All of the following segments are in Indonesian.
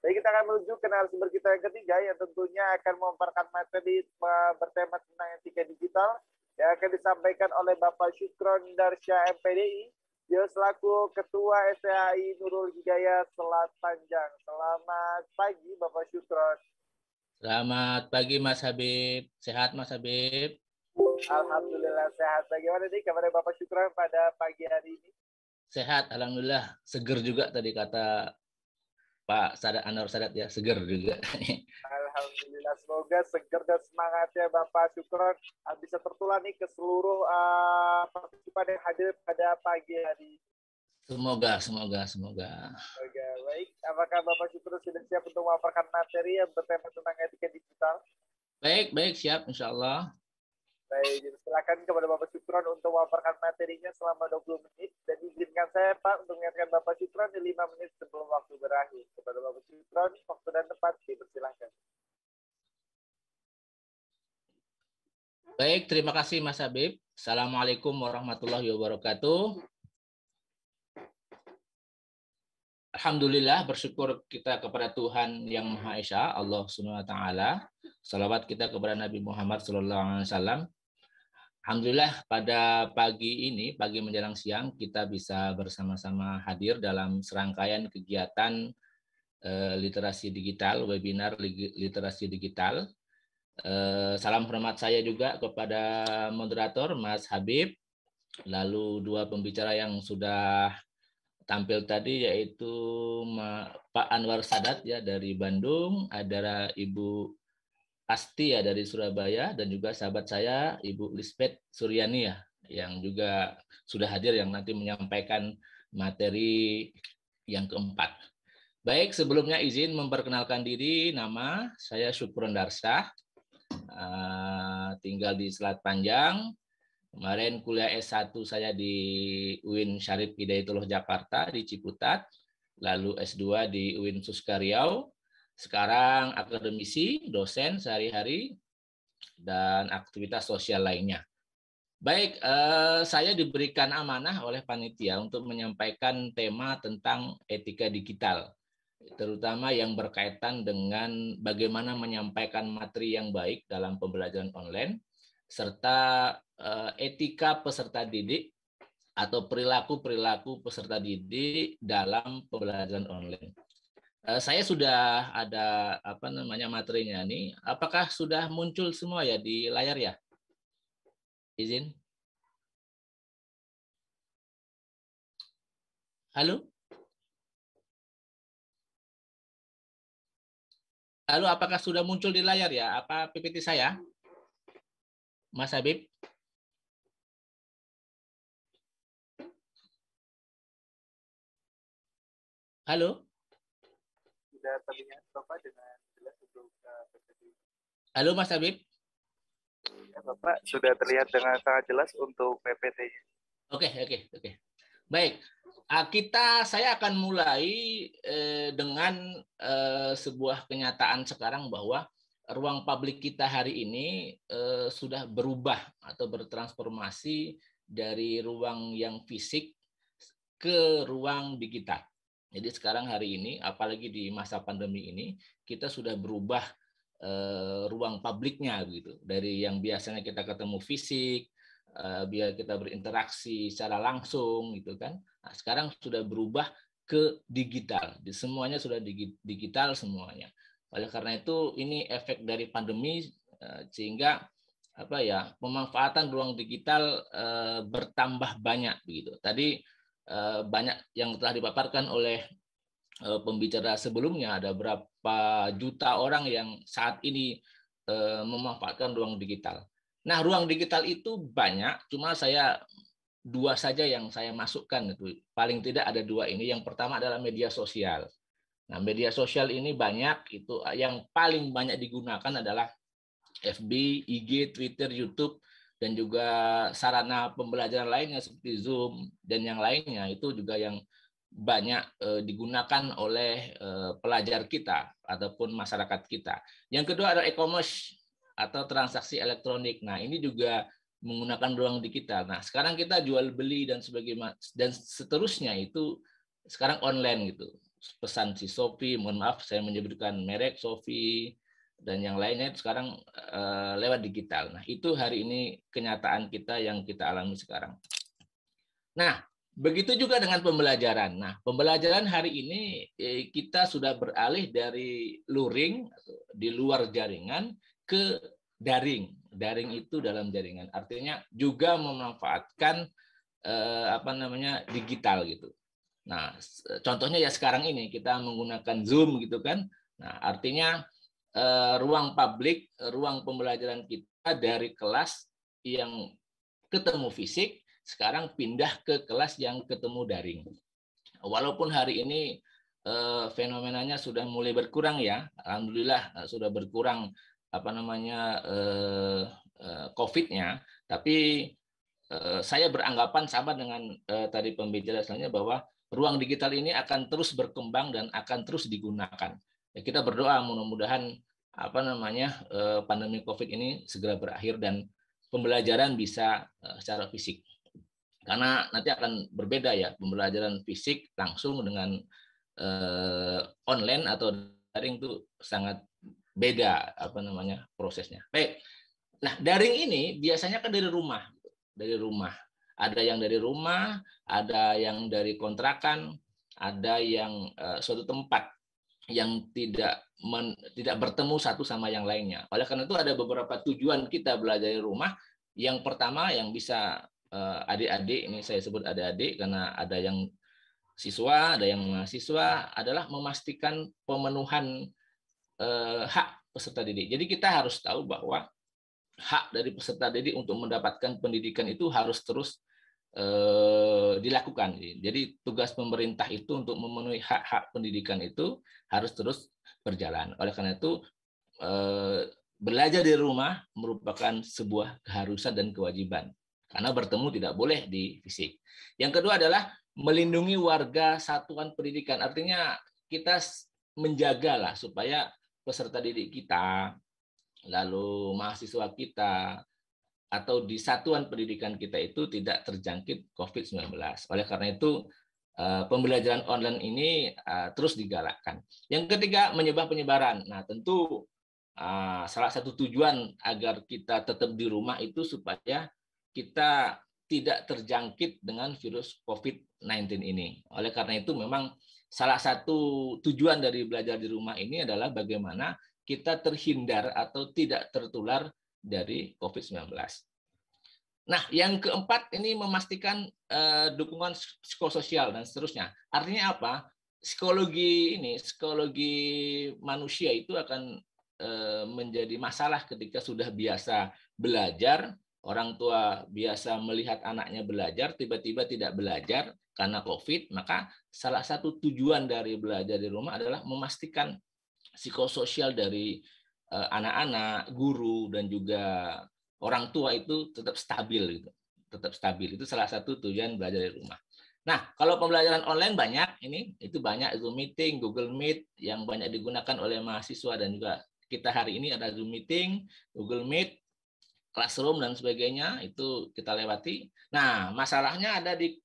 Baik, kita akan menuju ke narasumber kita yang ketiga yang tentunya akan memaparkan materi bertema tentang etika digital yang akan disampaikan oleh Bapak Syukron Darsya MPDI. Dia selaku Ketua STHI Nurul Hidayat Selat Panjang. Selamat pagi Bapak Syukron. Selamat pagi Mas Habib. Sehat Mas Habib? Alhamdulillah sehat. Bagaimana nih kabarnya Bapak Syukron pada pagi hari ini? Sehat, alhamdulillah. Seger juga tadi kata Pak Sadat Anwar Sadat ya, seger juga. Alhamdulillah, semoga seger dan semangatnya Bapak Syukron bisa tertular nih ke seluruh partisipan yang hadir pada pagi hari ini. Semoga. Oke, baik. Apakah Bapak Syukron sudah siap untuk memaparkan materi yang bertema tentang etika digital? Baik, siap insya Allah. Baik, silakan kepada Bapak Syukron untuk memaparkan materinya selama 20 menit. Dan izinkan saya Pak untuk mengingatkan Bapak Syukron di 5 menit sebelum waktu berakhir. Kepada Bapak Syukron, waktu dan tempat dipersilakan. Baik, terima kasih Mas Habib. Assalamualaikum warahmatullahi wabarakatuh. Alhamdulillah, bersyukur kita kepada Tuhan Yang Maha Esa, Allah Subhanahu wa taala. Salawat kita kepada Nabi Muhammad sallallahu alaihi wasallam. Alhamdulillah pada pagi ini, pagi menjelang siang, kita bisa bersama-sama hadir dalam serangkaian kegiatan literasi digital, webinar literasi digital. Salam hormat saya juga kepada moderator Mas Habib, lalu dua pembicara yang sudah tampil tadi yaitu Pak Anwar Sadat ya dari Bandung, ada Ibu Asti ya dari Surabaya, dan juga sahabat saya Ibu Lisbeth Suryani ya yang juga sudah hadir yang nanti menyampaikan materi yang keempat. Baik, sebelumnya izin memperkenalkan diri, nama saya Syukron Darsya, tinggal di Selat Panjang. Kemarin kuliah S1 saya di UIN Syarif Hidayatullah Jakarta di Ciputat, lalu S2 di UIN Suska Riau. Sekarang akademisi, dosen sehari-hari, dan aktivitas sosial lainnya. Baik, saya diberikan amanah oleh panitia untuk menyampaikan tema tentang etika digital, terutama yang berkaitan dengan bagaimana menyampaikan materi yang baik dalam pembelajaran online, serta etika peserta didik atau perilaku peserta didik dalam pembelajaran online. Saya sudah ada materinya nih. Apakah sudah muncul semua ya di layar ya? Izin. Halo? Halo, apakah sudah muncul di layar ya? Apa PPT saya? Mas Habib? Halo? Sudah terlihat Bapak dengan jelas untuk PPT. Halo Mas Habib? Ya, Bapak sudah terlihat dengan sangat jelas untuk PPT. Oke. Baik, saya akan mulai dengan sebuah kenyataan sekarang bahwa ruang publik kita hari ini sudah berubah atau bertransformasi dari ruang yang fisik ke ruang digital. Jadi sekarang hari ini, apalagi di masa pandemi ini, kita sudah berubah ruang publiknya gitu. Dari yang biasanya kita ketemu fisik, biar kita berinteraksi secara langsung gitu kan. Nah, sekarang sudah berubah ke digital. Semuanya sudah digital semuanya. Oleh karena itu ini efek dari pandemi sehingga pemanfaatan ruang digital bertambah banyak begitu. Tadi banyak yang telah dipaparkan oleh pembicara sebelumnya, ada berapa juta orang yang saat ini memanfaatkan ruang digital. Nah, ruang digital itu banyak, cuma dua saja yang saya masukkan itu. Paling tidak ada dua ini. Yang pertama adalah media sosial. Nah, media sosial ini banyak, itu yang paling banyak digunakan adalah FB, IG, Twitter, YouTube, dan juga sarana pembelajaran lainnya seperti Zoom dan yang lainnya itu juga yang banyak digunakan oleh pelajar kita ataupun masyarakat kita. Yang kedua adalah e-commerce atau transaksi elektronik. Nah, ini juga menggunakan ruang digital. Nah, sekarang kita jual beli dan sebagainya dan seterusnya itu sekarang online gitu. pesan si Sophie, mohon maaf saya menyebutkan merek Sophie dan yang lainnya itu sekarang lewat digital. Nah, itu hari ini kenyataan kita yang kita alami sekarang. Nah, begitu juga dengan pembelajaran. Nah, pembelajaran hari ini kita sudah beralih dari luring di luar jaringan ke daring. Daring itu dalam jaringan. Artinya juga memanfaatkan digital gitu. Nah, contohnya ya sekarang ini kita menggunakan Zoom gitu kan. Nah, artinya ruang publik, ruang pembelajaran kita dari kelas yang ketemu fisik sekarang pindah ke kelas yang ketemu daring. Walaupun hari ini fenomenanya sudah mulai berkurang ya, alhamdulillah sudah berkurang COVID-nya, tapi saya beranggapan sama dengan tadi pembicara selanjutnya bahwa ruang digital ini akan terus berkembang dan akan terus digunakan. Ya, kita berdoa mudah-mudahan pandemi COVID ini segera berakhir dan pembelajaran bisa secara fisik. Karena nanti akan berbeda ya pembelajaran fisik langsung dengan online atau daring itu sangat beda prosesnya. Baik. Nah, daring ini biasanya kan dari rumah. Dari rumah. Ada yang dari rumah, ada yang dari kontrakan, ada yang suatu tempat yang tidak bertemu satu sama yang lainnya. Oleh karena itu ada beberapa tujuan kita belajar dari rumah. Yang pertama yang bisa adik-adik, ini saya sebut adik-adik karena ada yang siswa, ada yang mahasiswa, adalah memastikan pemenuhan hak peserta didik. Jadi kita harus tahu bahwa hak dari peserta didik untuk mendapatkan pendidikan itu harus terus dilakukan. Jadi tugas pemerintah itu untuk memenuhi hak-hak pendidikan itu harus terus berjalan. Oleh karena itu belajar di rumah merupakan sebuah keharusan dan kewajiban karena bertemu tidak boleh di fisik. Yang kedua adalah melindungi warga satuan pendidikan. Artinya kita menjagalah supaya peserta didik kita, lalu mahasiswa kita, atau di satuan pendidikan kita itu tidak terjangkit COVID-19. Oleh karena itu, pembelajaran online ini terus digalakkan. Yang ketiga, menyebab penyebaran. Nah, tentu salah satu tujuan agar kita tetap di rumah itu supaya kita tidak terjangkit dengan virus COVID-19 ini. Oleh karena itu, memang salah satu tujuan dari belajar di rumah ini adalah bagaimana kita terhindar atau tidak tertular dari COVID-19. Nah, yang keempat ini memastikan dukungan psikososial dan seterusnya. Artinya apa? Psikologi manusia itu akan menjadi masalah ketika sudah biasa belajar, orang tua biasa melihat anaknya belajar, tiba-tiba tidak belajar karena COVID, maka salah satu tujuan dari belajar di rumah adalah memastikan psikososial dari anak-anak, guru, dan juga orang tua itu tetap stabil. Gitu. Tetap stabil. Itu salah satu tujuan belajar di rumah. Nah, kalau pembelajaran online itu banyak Zoom Meeting, Google Meet yang banyak digunakan oleh mahasiswa dan juga kita hari ini ada Zoom Meeting, Google Meet, Classroom dan sebagainya, itu kita lewati. Nah, masalahnya ada di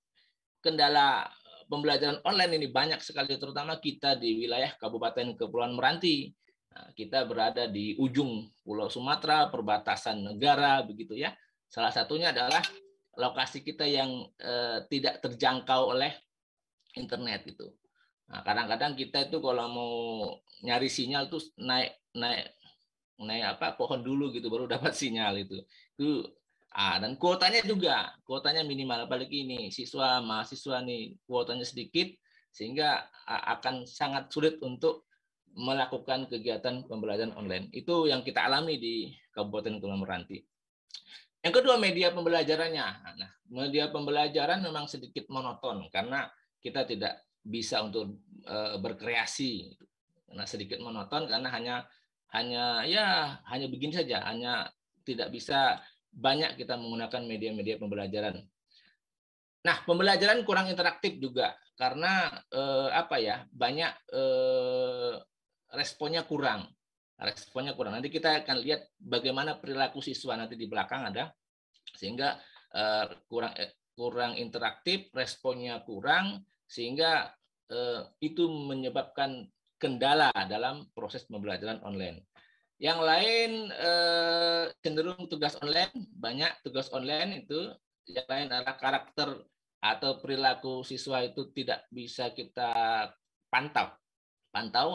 kendala pembelajaran online ini banyak sekali, terutama kita di wilayah Kabupaten Kepulauan Meranti. Nah, kita berada di ujung Pulau Sumatera, perbatasan negara, begitu ya. Salah satunya adalah lokasi kita yang tidak terjangkau oleh internet itu. Nah, kadang-kadang kita itu kalau mau nyari sinyal tuh naik pohon dulu gitu baru dapat sinyal itu. Dan kuotanya minimal, apalagi ini mahasiswa nih kuotanya sedikit sehingga akan sangat sulit untuk melakukan kegiatan pembelajaran online. Itu yang kita alami di Kabupaten Kepulauan Meranti. Yang kedua, media pembelajarannya. Nah, media pembelajaran memang sedikit monoton karena kita tidak bisa untuk berkreasi. Karena sedikit monoton karena hanya begini saja, hanya tidak bisa banyak kita menggunakan media-media pembelajaran. Nah, pembelajaran kurang interaktif juga karena banyak responnya kurang. Nanti kita akan lihat bagaimana perilaku siswa nanti di belakang ada, sehingga kurang interaktif, responnya kurang, sehingga itu menyebabkan kendala dalam proses pembelajaran online. Yang lain cenderung tugas online, banyak tugas online itu. Yang lain adalah karakter atau perilaku siswa itu tidak bisa kita pantau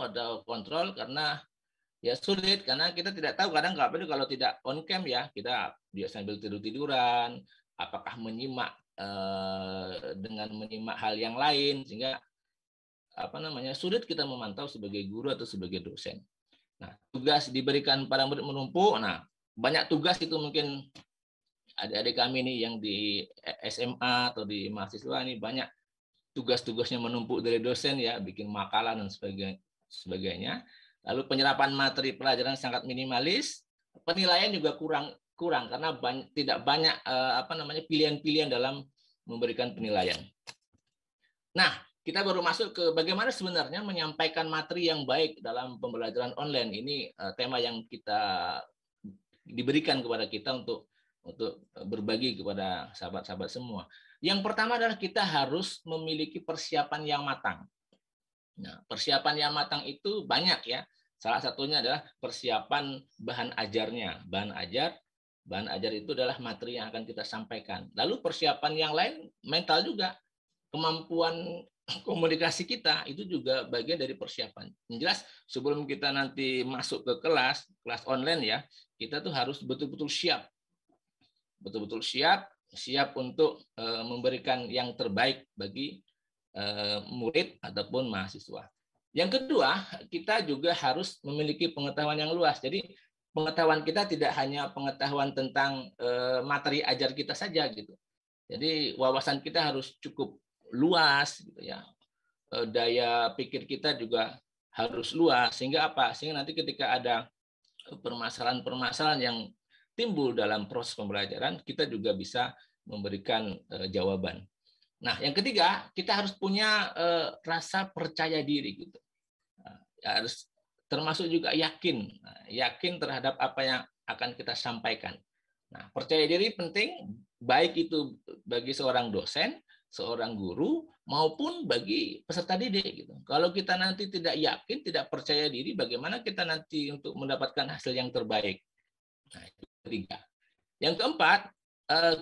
atau kontrol karena ya sulit, karena kita tidak tahu kadang kalau tidak on cam ya, kita dia sambil tidur-tiduran, apakah menyimak dengan menyimak hal yang lain, sehingga sulit kita memantau sebagai guru atau sebagai dosen. Nah, tugas diberikan pada murid menumpuk. Nah, banyak tugas itu mungkin adik-adik kami nih yang di SMA atau di mahasiswa ini banyak tugas-tugasnya menumpuk dari dosen ya, bikin makalah dan sebagainya. Lalu penyerapan materi pelajaran sangat minimalis, penilaian juga kurang karena tidak banyak pilihan-pilihan dalam memberikan penilaian. Nah, kita baru masuk ke bagaimana sebenarnya menyampaikan materi yang baik dalam pembelajaran online. Ini tema yang diberikan kepada kita untuk berbagi kepada sahabat-sahabat semua. Yang pertama adalah kita harus memiliki persiapan yang matang. Nah, persiapan yang matang itu banyak ya. Salah satunya adalah persiapan bahan ajarnya. Bahan ajar itu adalah materi yang akan kita sampaikan. Lalu persiapan yang lain mental juga. Kemampuan komunikasi kita itu juga bagian dari persiapan. Yang jelas sebelum kita nanti masuk ke kelas online ya, kita tuh harus betul-betul siap untuk memberikan yang terbaik bagi murid ataupun mahasiswa. Yang kedua, kita juga harus memiliki pengetahuan yang luas. Jadi pengetahuan kita tidak hanya pengetahuan tentang materi ajar kita saja gitu. Jadi wawasan kita harus cukup luas gitu ya. Daya pikir kita juga harus luas sehingga nanti ketika ada permasalahan-permasalahan yang timbul dalam proses pembelajaran, kita juga bisa memberikan jawaban. Nah, yang ketiga, kita harus punya rasa percaya diri gitu. Harus termasuk juga yakin terhadap apa yang akan kita sampaikan. Nah, percaya diri penting baik itu bagi seorang dosen, seorang guru maupun bagi peserta didik gitu. Kalau kita nanti tidak yakin, tidak percaya diri, bagaimana kita nanti untuk mendapatkan hasil yang terbaik? Nah, itu ketiga. Yang keempat,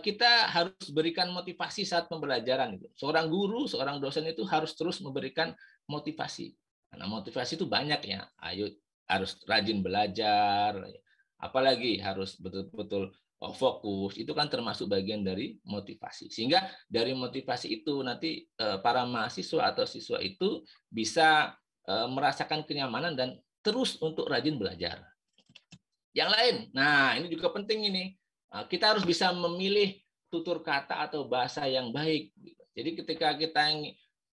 kita harus berikan motivasi saat pembelajaran. Seorang guru, seorang dosen itu harus terus memberikan motivasi. Karena motivasi itu banyak ya. Ayo harus rajin belajar, apalagi harus betul-betul fokus. Itu kan termasuk bagian dari motivasi. Sehingga dari motivasi itu nanti para mahasiswa atau siswa itu bisa merasakan kenyamanan dan terus untuk rajin belajar. Yang lain, nah ini juga penting ini. Kita harus bisa memilih tutur kata atau bahasa yang baik. Jadi ketika kita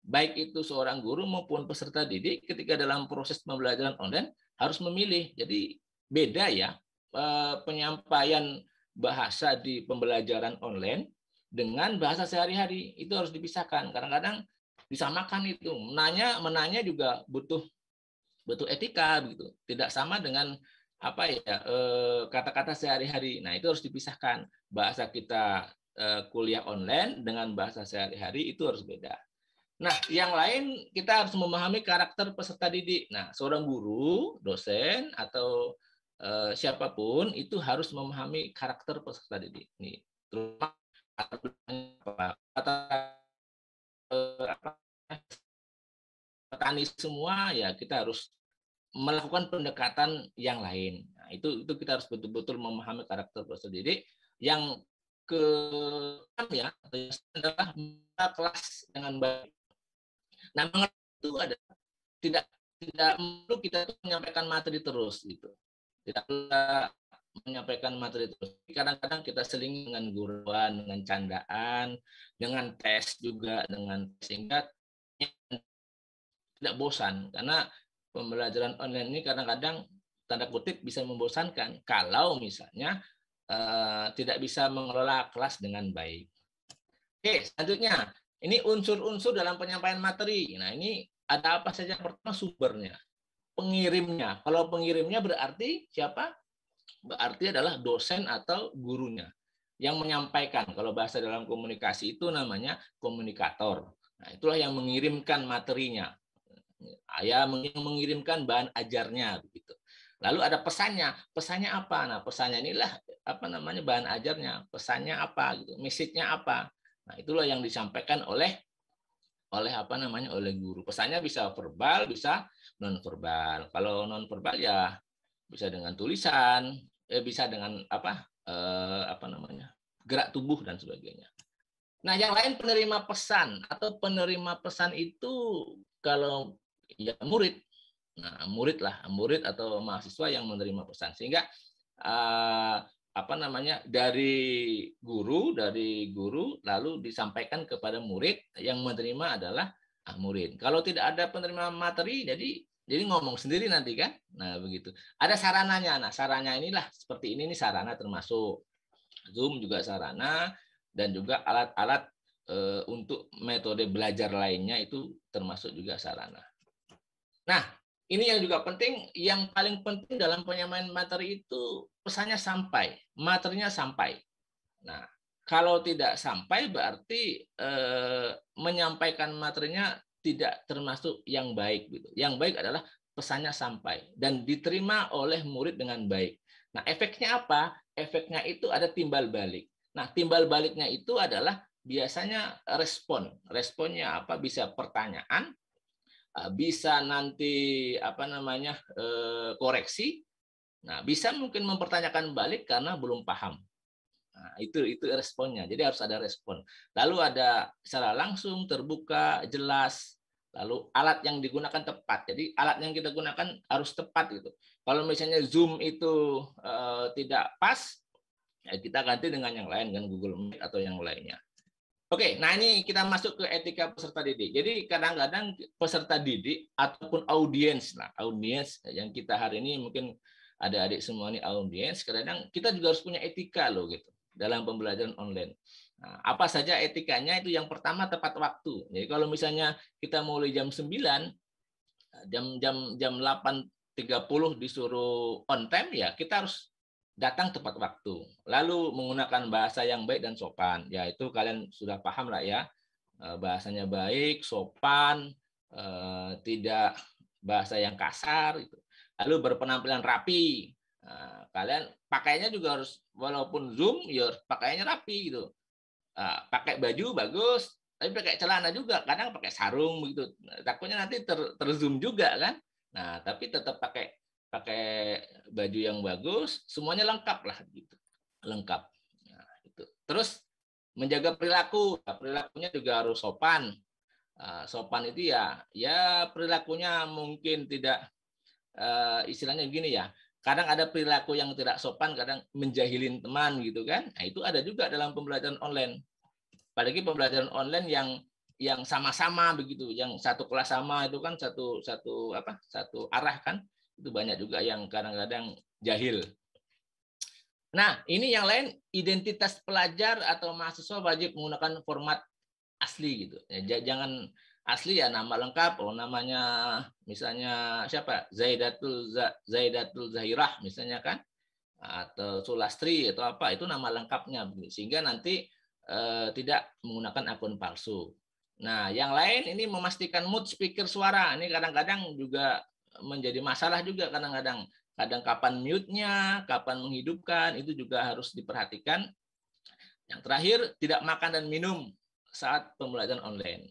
baik itu seorang guru maupun peserta didik, ketika dalam proses pembelajaran online harus memilih. Jadi beda ya penyampaian bahasa di pembelajaran online dengan bahasa sehari-hari. Itu harus dipisahkan. Kadang-kadang disamakan itu. Menanya juga butuh etika gitu. Tidak sama dengan kata-kata sehari-hari. Nah, itu harus dipisahkan. Bahasa kita kuliah online dengan bahasa sehari-hari itu harus beda. Nah, yang lain kita harus memahami karakter peserta didik. Nah, seorang guru, dosen atau siapapun itu harus memahami karakter peserta didik. Nih, terutama petani semua ya kita harus melakukan pendekatan yang lain. Nah, itu kita harus betul-betul memahami karakter peserta didik. Yang keenam ya adalah kelas dengan baik. Nah, itu ada tidak perlu kita menyampaikan materi terus gitu. Tidak perlu menyampaikan materi terus. Kadang-kadang kita seling dengan guruan, dengan candaan, dengan tes juga, sehingga tidak bosan karena pembelajaran online ini kadang-kadang tanda kutip bisa membosankan kalau misalnya tidak bisa mengelola kelas dengan baik. Oke, selanjutnya ini unsur-unsur dalam penyampaian materi. Nah, ini ada apa saja? Pertama sumbernya, pengirimnya. Kalau pengirimnya berarti siapa? Berarti adalah dosen atau gurunya yang menyampaikan. Kalau bahasa dalam komunikasi itu namanya komunikator. Nah, itulah yang mengirimkan materinya. Ayah mengirimkan bahan ajarnya begitu. Lalu ada pesannya. Pesannya apa? Nah, pesannya inilah apa namanya bahan ajarnya. Pesannya apa gitu. Message-nya apa? Nah, itulah yang disampaikan oleh apa namanya oleh guru. Pesannya bisa verbal, bisa non verbal. Kalau non verbal ya bisa dengan tulisan, bisa dengan apa namanya gerak tubuh dan sebagainya. Nah, yang lain penerima pesan atau penerima pesan itu kalau ya murid. Nah, murid atau mahasiswa yang menerima pesan. Sehingga apa namanya dari guru lalu disampaikan kepada murid, yang menerima adalah murid. Kalau tidak ada penerima materi, jadi ngomong sendiri nanti kan. Nah, begitu. Ada sarananya. Nah, sarannya inilah seperti ini nih sarana, termasuk Zoom juga sarana, dan juga alat-alat untuk metode belajar lainnya itu termasuk juga sarana. Nah, ini yang juga penting, yang paling penting dalam penyampaian materi itu pesannya sampai, materinya sampai. Nah, kalau tidak sampai berarti menyampaikan materinya tidak termasuk yang baik gitu. Yang baik adalah pesannya sampai dan diterima oleh murid dengan baik. Nah, efeknya apa? Efeknya itu ada timbal balik. Nah, timbal baliknya itu adalah biasanya respon. Responnya apa? Bisa pertanyaan, bisa nanti apa namanya koreksi. Nah, bisa mungkin mempertanyakan balik karena belum paham. Nah, itu responnya. Jadi harus ada respon. Lalu ada secara langsung, terbuka, jelas. Lalu alat yang digunakan tepat. Jadi alat yang kita gunakan harus tepat gitu. Kalau misalnya Zoom itu tidak pas, ya kita ganti dengan yang lain, kan Google Meet atau yang lainnya. Oke, nah ini kita masuk ke etika peserta didik. Jadi kadang-kadang peserta didik ataupun audiens, yang kita hari ini mungkin adik-adik semua ini audiens, kadang-kadang kita juga harus punya etika loh gitu dalam pembelajaran online. Nah, apa saja etikanya? Itu yang pertama tepat waktu. Jadi kalau misalnya kita mulai jam 9, jam 8.30 disuruh on time, ya kita harus datang tepat waktu. Lalu menggunakan bahasa yang baik dan sopan. Ya itu kalian sudah paham lah ya. Bahasanya baik, sopan, tidak bahasa yang kasar. Gitu. Lalu berpenampilan rapi. Kalian pakainya juga harus, walaupun Zoom, ya pakainya rapi gitu. Pakai baju bagus, tapi pakai celana juga. Kadang pakai sarung begitu. Takutnya nanti terzoom juga kan. Nah, tapi tetap pakai baju yang bagus, semuanya lengkap lah gitu, lengkap. Nah, itu. Terus menjaga perilaku, perilakunya juga harus sopan. Sopan itu ya perilakunya mungkin tidak istilahnya begini ya. Kadang ada perilaku yang tidak sopan, kadang menjahilin teman gitu kan. Nah, itu ada juga dalam pembelajaran online. Apalagi pembelajaran online yang sama-sama begitu, yang satu kelas sama itu kan satu arah kan. Itu banyak juga yang kadang-kadang jahil. Nah, ini yang lain, identitas pelajar atau mahasiswa wajib menggunakan format asli gitu. Ya, jangan asli ya nama lengkap, namanya misalnya siapa? Zaidatul Zahirah misalnya kan, atau Sulastri atau apa, itu nama lengkapnya sehingga nanti tidak menggunakan akun palsu. Nah, yang lain ini memastikan mood speaker suara. Ini kadang-kadang juga menjadi masalah juga kadang-kadang. Kadang kapan mute-nya, kapan menghidupkan, itu juga harus diperhatikan. Yang terakhir, tidak makan dan minum saat pembelajaran online.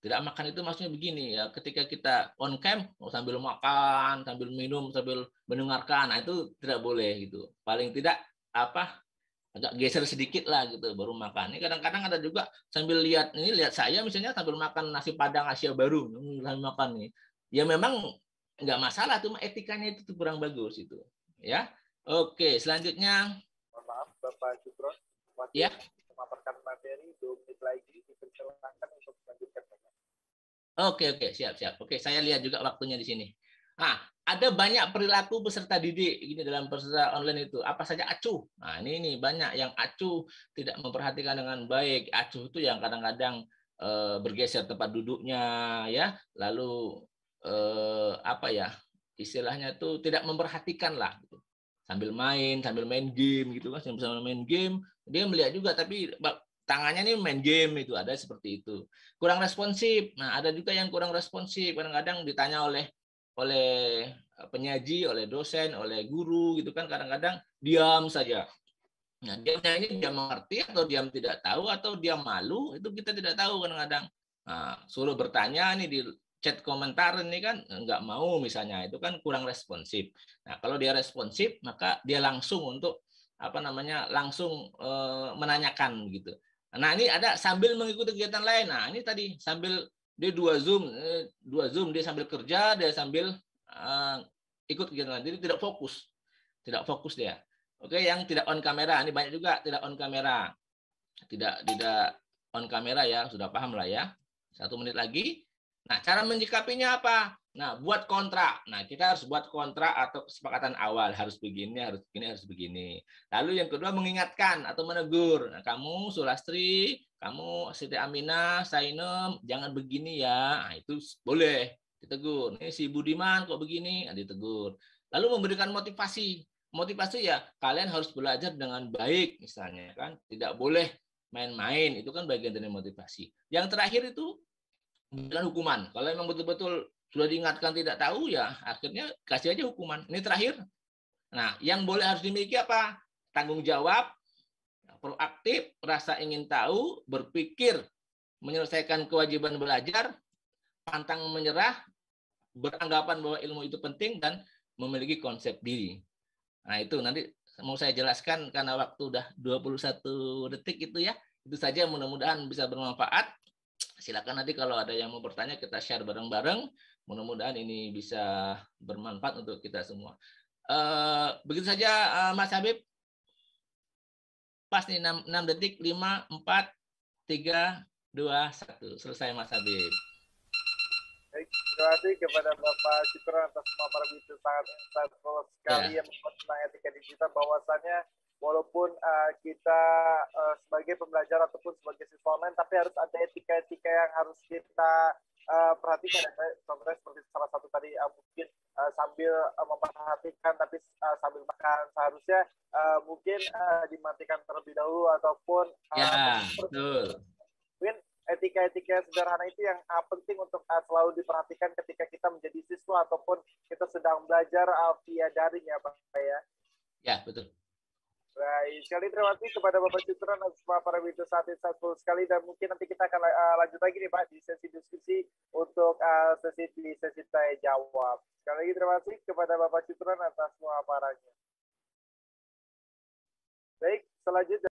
Tidak makan itu maksudnya begini ya, ketika kita on cam sambil makan, sambil minum, sambil mendengarkan, nah itu tidak boleh gitu. Paling tidak agak geser sedikit lah gitu baru makan. Ini kadang-kadang ada juga sambil lihat saya misalnya sambil makan nasi Padang Asia Baru sambil makan nih. Ya memang nggak masalah, cuma etikanya itu kurang bagus itu. Ya. Oke, selanjutnya. Mohon maaf Bapak Syukron, ya. memaparkan materi 2 menit lagi, dipersilakan untuk melanjutkan. Oke, siap. Oke, saya lihat juga waktunya di sini. Nah, ada banyak perilaku peserta didik ini dalam peserta online itu. Apa saja acuh. Nah, ini banyak yang acuh, tidak memperhatikan dengan baik. Acuh itu yang kadang-kadang bergeser tempat duduknya ya, lalu istilahnya itu tidak memperhatikan lah gitu. Sambil main game gitu kan, sambil main game, dia melihat juga tapi tangannya nih main game, itu ada seperti itu. Kurang responsif. Nah, ada juga yang kurang responsif. Kadang-kadang ditanya oleh penyaji, oleh dosen, oleh guru gitu kan, kadang-kadang diam saja. Nah, diamnya ini dia mengerti atau diam tidak tahu atau dia malu, itu kita tidak tahu kadang-kadang. Nah, suruh bertanya nih di chat komentar ini kan nggak mau misalnya, itu kan kurang responsif. Nah, kalau dia responsif maka dia langsung untuk langsung menanyakan gitu. Nah, ini ada sambil mengikuti kegiatan lain. Nah, ini tadi sambil dia dua zoom dia sambil kerja, dia sambil ikut kegiatan lain. Jadi tidak fokus dia. Oke, yang tidak on kamera, ini banyak juga tidak on kamera, tidak on kamera ya, sudah paham lah ya. 1 menit lagi. Nah, cara menyikapinya apa? Nah, buat kontrak. Nah, kita harus buat kontrak atau kesepakatan awal, harus begini, harus begini, harus begini. Lalu yang kedua mengingatkan atau menegur. Nah, kamu Sulastri, kamu Siti Aminah, Sainem, jangan begini ya. Nah, itu boleh ditegur. Ini si Budiman kok begini, nah, ditegur. Lalu memberikan motivasi. Motivasi ya kalian harus belajar dengan baik misalnya kan, tidak boleh main-main, itu kan bagian dari motivasi. Yang terakhir itu dengan hukuman. Kalau memang betul-betul sudah diingatkan tidak tahu ya akhirnya kasih aja hukuman. Ini terakhir. Nah, yang boleh harus dimiliki apa? Tanggung jawab, proaktif, rasa ingin tahu, berpikir, menyelesaikan kewajiban belajar, pantang menyerah, beranggapan bahwa ilmu itu penting, dan memiliki konsep diri. Nah, itu nanti mau saya jelaskan karena waktu udah 21 detik itu ya. Itu saja, mudah-mudahan bisa bermanfaat. Silakan nanti kalau ada yang mau bertanya kita share bareng-bareng. Mudah-mudahan ini bisa bermanfaat untuk kita semua. Begitu saja Mas Habib. Pas nih 6 detik, 5, 4, 3, 2, 1. Selesai Mas Habib. Baik, terima kasih kepada Bapak Citra atas semua para video sangat insightful sekali yang membuat tentang etika digital, bahwasannya walaupun kita sebagai pembelajar ataupun sebagai siswa online, tapi harus ada etika-etika yang harus kita perhatikan. Contohnya seperti salah satu tadi mungkin sambil memperhatikan tapi sambil makan, seharusnya mungkin dimatikan terlebih dahulu ataupun betul. mungkin etika-etika sederhana itu yang penting untuk selalu diperhatikan ketika kita menjadi siswa ataupun kita sedang belajar via daring ya Pak ya. Ya, betul. Baik, sekali terima kasih kepada Bapak Citra dan semua para video saat insightful sekali, dan mungkin nanti kita akan lanjut lagi nih Pak di sesi diskusi untuk sesi tanya jawab. Sekali lagi terima kasih kepada Bapak Citra atas semua paranya. Baik, selanjutnya